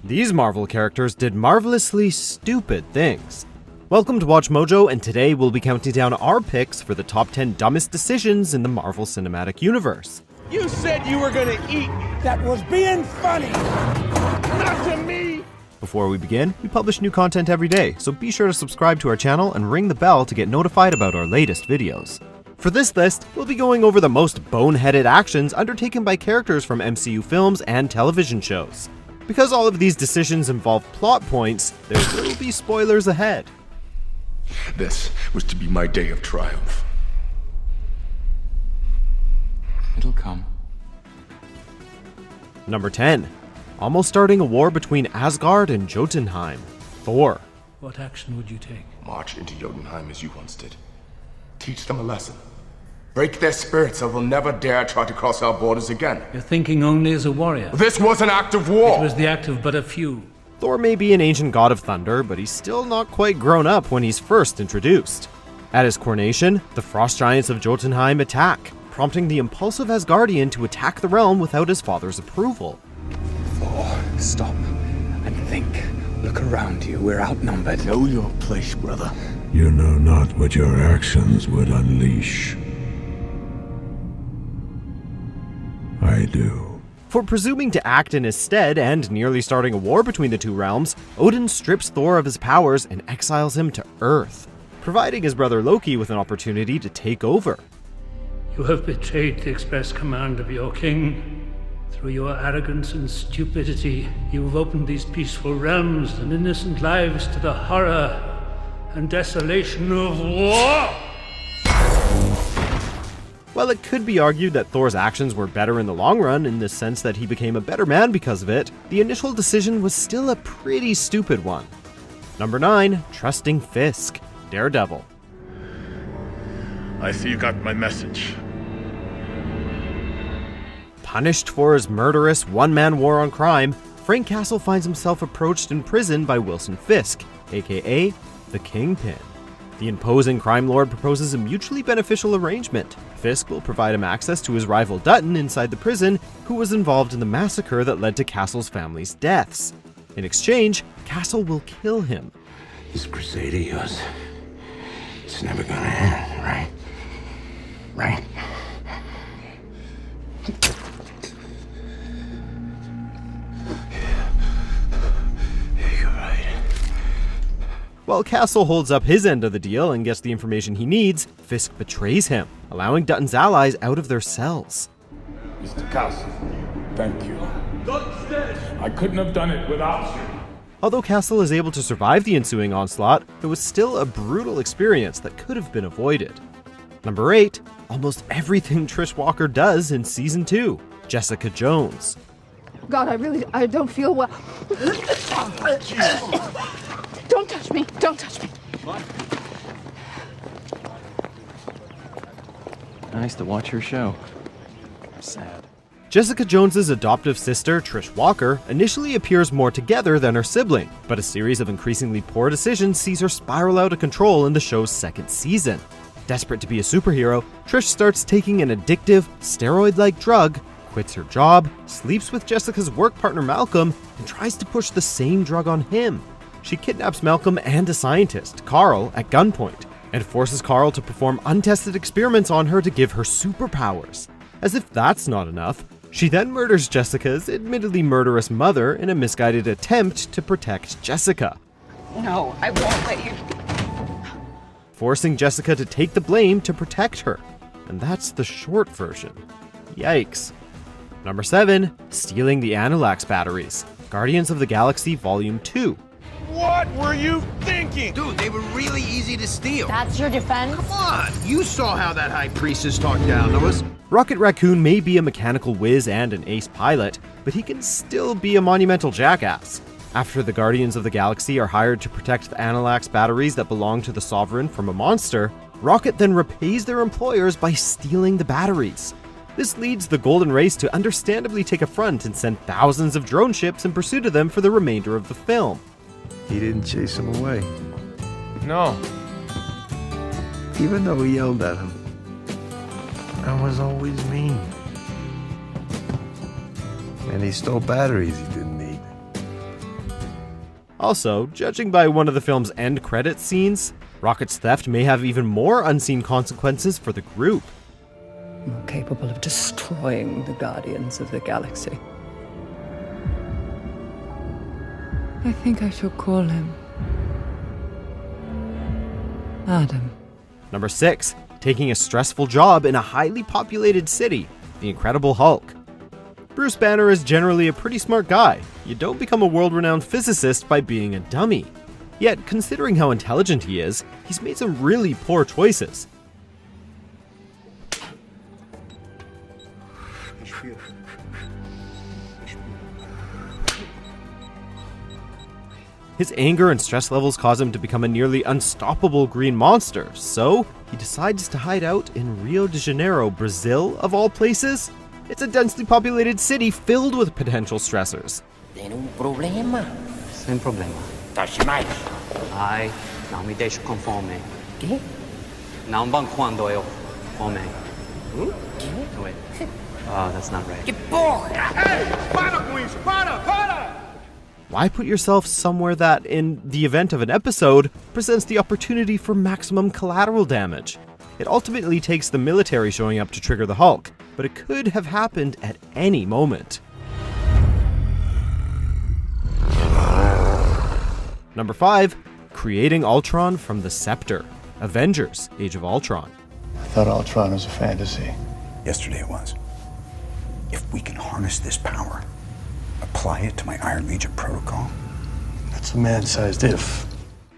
These Marvel characters did marvelously stupid things. Welcome to WatchMojo, and today we'll be counting down our picks for the top 10 dumbest decisions in the Marvel Cinematic Universe. You said you were gonna eat! That was being funny! Not to me! Before we begin, we publish new content every day, so be sure to subscribe to our channel and ring the bell to get notified about our latest videos. For this list, we'll be going over the most boneheaded actions undertaken by characters from MCU films and television shows. Because all of these decisions involve plot points, there will be spoilers ahead. This was to be my day of triumph. It'll come. Number 10. Almost starting a war between Asgard and Jotunheim. Thor. What action would you take? March into Jotunheim as you once did. Teach them a lesson. Break their spirits so they'll never dare try to cross our borders again. You're thinking only as a warrior. This was an act of war! It was the act of but a few. Thor may be an ancient god of thunder, but he's still not quite grown up when he's first introduced. At his coronation, the frost giants of Jotunheim attack, prompting the impulsive Asgardian to attack the realm without his father's approval. Thor, stop and think. Look around you, we're outnumbered. Know your place, brother. You know not what your actions would unleash. I do. For presuming to act in his stead and nearly starting a war between the two realms, Odin strips Thor of his powers and exiles him to Earth, providing his brother Loki with an opportunity to take over. You have betrayed the express command of your king. Through your arrogance and stupidity, you have opened these peaceful realms and innocent lives to the horror and desolation of war. While it could be argued that Thor's actions were better in the long run in the sense that he became a better man because of it, the initial decision was still a pretty stupid one. Number 9. Trusting Fisk, Daredevil. I see you got my message. Punished for his murderous one-man war on crime, Frank Castle finds himself approached in prison by Wilson Fisk, aka the Kingpin. The imposing crime lord proposes a mutually beneficial arrangement. Fisk will provide him access to his rival Dutton inside the prison, who was involved in the massacre that led to Castle's family's deaths. In exchange, Castle will kill him. This crusade of yours, it's never gonna end, right? Right? You're right. While Castle holds up his end of the deal and gets the information he needs, Fisk betrays him, allowing Dutton's allies out of their cells. Mr. Castle, thank you. I couldn't have done it without you. Although Castle is able to survive the ensuing onslaught, it was still a brutal experience that could have been avoided. Number 8. Almost everything Trish Walker does in Season 2, Jessica Jones. God, I don't feel well. Don't touch me. Don't touch me. Nice to watch her show. Sad. Jessica Jones's adoptive sister, Trish Walker, initially appears more together than her sibling, but a series of increasingly poor decisions sees her spiral out of control in the show's second season. Desperate to be a superhero, Trish starts taking an addictive, steroid-like drug, quits her job, sleeps with Jessica's work partner Malcolm, and tries to push the same drug on him. She kidnaps Malcolm and a scientist, Carl, at gunpoint, and forces Carl to perform untested experiments on her to give her superpowers. As if that's not enough, she then murders Jessica's admittedly murderous mother in a misguided attempt to protect Jessica. No, I won't let you. Forcing Jessica to take the blame to protect her. And that's the short version. Yikes. Number 7. Stealing the Anunnaki batteries, Guardians of the Galaxy Volume 2. What were you thinking? Dude, they were really easy to steal. That's your defense? Come on! You saw how that high priestess talked down to us. Rocket Raccoon may be a mechanical whiz and an ace pilot, but he can still be a monumental jackass. After the Guardians of the Galaxy are hired to protect the Anunnaki batteries that belong to the Sovereign from a monster, Rocket then repays their employers by stealing the batteries. This leads the Golden Race to understandably take a front and send thousands of drone ships in pursuit of them for the remainder of the film. He didn't chase him away, No. even though he yelled at him. I was always mean. And he stole batteries he didn't need. Also, judging by one of the film's end credits scenes, Rocket's theft may have even more unseen consequences for the group. More capable of destroying the Guardians of the Galaxy. I think I shall call him Adam. Number 6. Taking a stressful job in a highly populated city, The Incredible Hulk. Bruce Banner is generally a pretty smart guy. You don't become a world-renowned physicist by being a dummy. Yet, considering how intelligent he is, he's made some really poor choices. His anger and stress levels cause him to become a nearly unstoppable green monster, so he decides to hide out in Rio de Janeiro, Brazil, of all places. It's a densely populated city filled with potential stressors. Tem problema? Sem problema. Tashi mais. Ai, não me deixo com fome. Que? Não vão quando eu fome. Que? Wait. Oh, that's not right. Que porra! Hey! Para com isso! Para! Why put yourself somewhere that, in the event of an episode, presents the opportunity for maximum collateral damage? It ultimately takes the military showing up to trigger the Hulk, but it could have happened at any moment. Number 5. Creating Ultron from the Scepter. Avengers: Age of Ultron. I thought Ultron was a fantasy. Yesterday it was. If we can harness this power, apply it to my Iron Legion protocol. That's a man-sized if.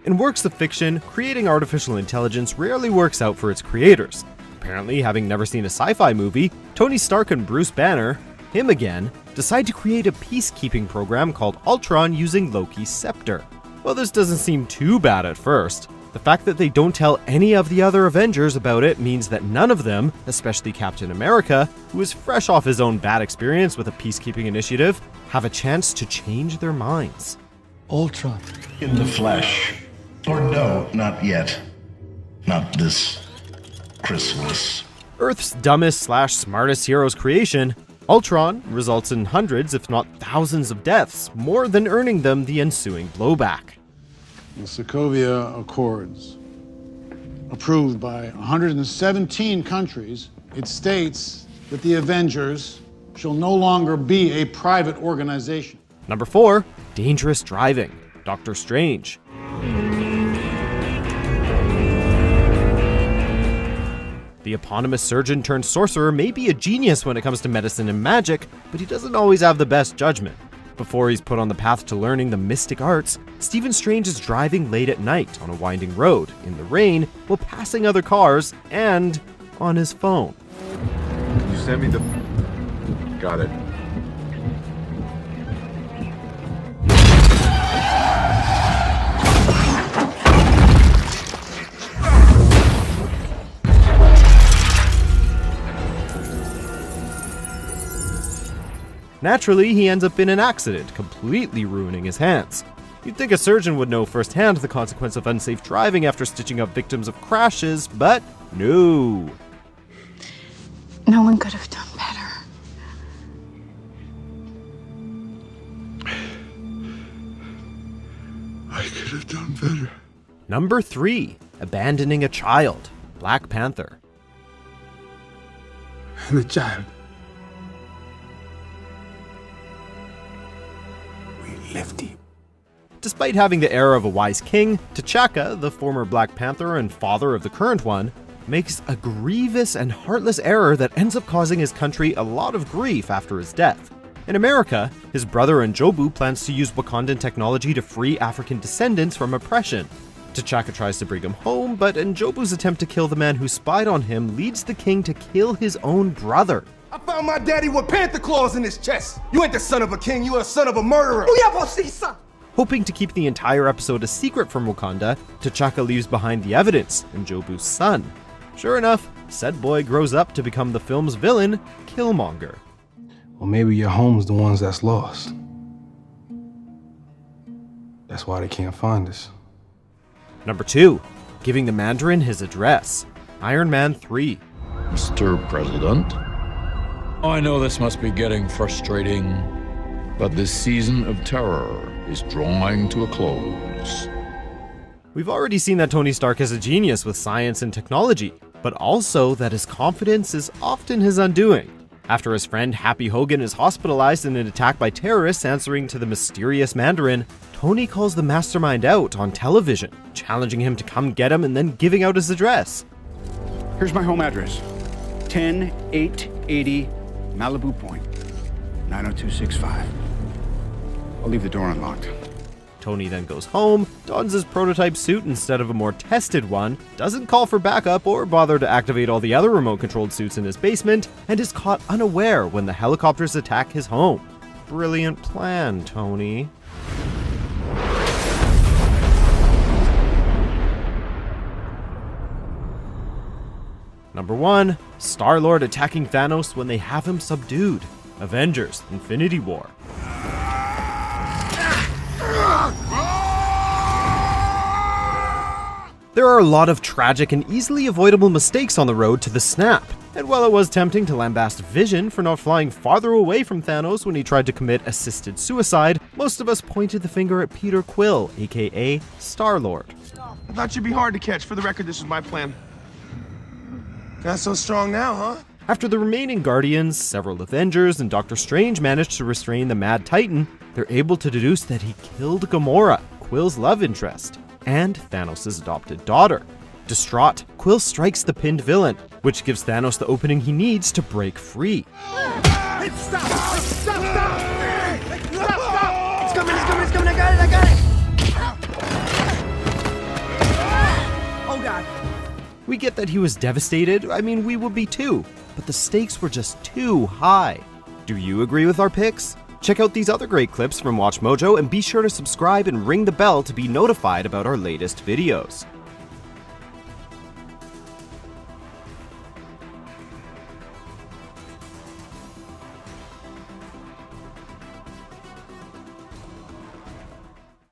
In works of fiction, creating artificial intelligence rarely works out for its creators. Apparently, having never seen a sci-fi movie, Tony Stark and Bruce Banner, him again, decide to create a peacekeeping program called Ultron using Loki's scepter. Well, this doesn't seem too bad at first. The fact that they don't tell any of the other Avengers about it means that none of them, especially Captain America, who is fresh off his own bad experience with a peacekeeping initiative, have a chance to change their minds. Ultron. In the flesh. Or no, not yet. Not this chrysalis. Earth's dumbest/smartest hero's creation, Ultron results in hundreds, if not thousands of deaths, more than earning them the ensuing blowback. The Sokovia Accords, approved by 117 countries, it states that the Avengers shall no longer be a private organization. Number 4. Dangerous driving. Doctor Strange. The eponymous surgeon turned sorcerer may be a genius when it comes to medicine and magic, but he doesn't always have the best judgment. Before he's put on the path to learning the mystic arts, Stephen Strange is driving late at night on a winding road, in the rain, while passing other cars, and on his phone. Can you send me the... Got it. Naturally, he ends up in an accident, completely ruining his hands. You'd think a surgeon would know firsthand the consequence of unsafe driving after stitching up victims of crashes, but no. No one could have done better. I could have done better. Number 3. Abandoning a child. Black Panther. And a child. Left deep. Despite having the air of a wise king, T'Chaka, the former Black Panther and father of the current one, makes a grievous and heartless error that ends up causing his country a lot of grief after his death. In America, his brother N'Jobu plans to use Wakandan technology to free African descendants from oppression. T'Chaka tries to bring him home, but N'Jobu's attempt to kill the man who spied on him leads the king to kill his own brother. I found my daddy with panther claws in his chest. You ain't the son of a king, you a son of a murderer. Hoping to keep the entire episode a secret from Wakanda, T'Chaka leaves behind the evidence, N'Jobu's son. Sure enough, said boy grows up to become the film's villain, Killmonger. Well, maybe your home's the ones that's lost. That's why they can't find us. Number 2. Giving the Mandarin his address. Iron Man 3. Mr. President? I know this must be getting frustrating, But this season of terror is drawing to a close. We've already seen that Tony Stark is a genius with science and technology, but also that his confidence is often his undoing. After his friend Happy Hogan is hospitalized in an attack by terrorists answering to the mysterious Mandarin, Tony calls the mastermind out on television, challenging him to come get him and then giving out his address. Here's my home address. 10880 Malibu Point, 90265. I'll leave the door unlocked. Tony then goes home, dons his prototype suit instead of a more tested one, doesn't call for backup or bother to activate all the other remote-controlled suits in his basement, and is caught unaware when the helicopters attack his home. Brilliant plan, Tony. Number 1. Starlord attacking Thanos when they have him subdued. Avengers: Infinity War. There are a lot of tragic and easily avoidable mistakes on the road to the snap, and while it was tempting to lambast Vision for not flying farther away from Thanos when he tried to commit assisted suicide, most of us pointed the finger at Peter Quill, aka Starlord. I thought you'd be hard to catch. For the record, this is my plan. Not so strong now, huh? After the remaining Guardians, several Avengers, and Doctor Strange managed to restrain the Mad Titan, they're able to deduce that he killed Gamora, Quill's love interest, and Thanos' adopted daughter. Distraught, Quill strikes the pinned villain, which gives Thanos the opening he needs to break free. Stop! Stop! It's coming! I got it! Oh god. We get that he was devastated, I mean we would be too, but the stakes were just too high. Do you agree with our picks? Check out these other great clips from WatchMojo and be sure to subscribe and ring the bell to be notified about our latest videos.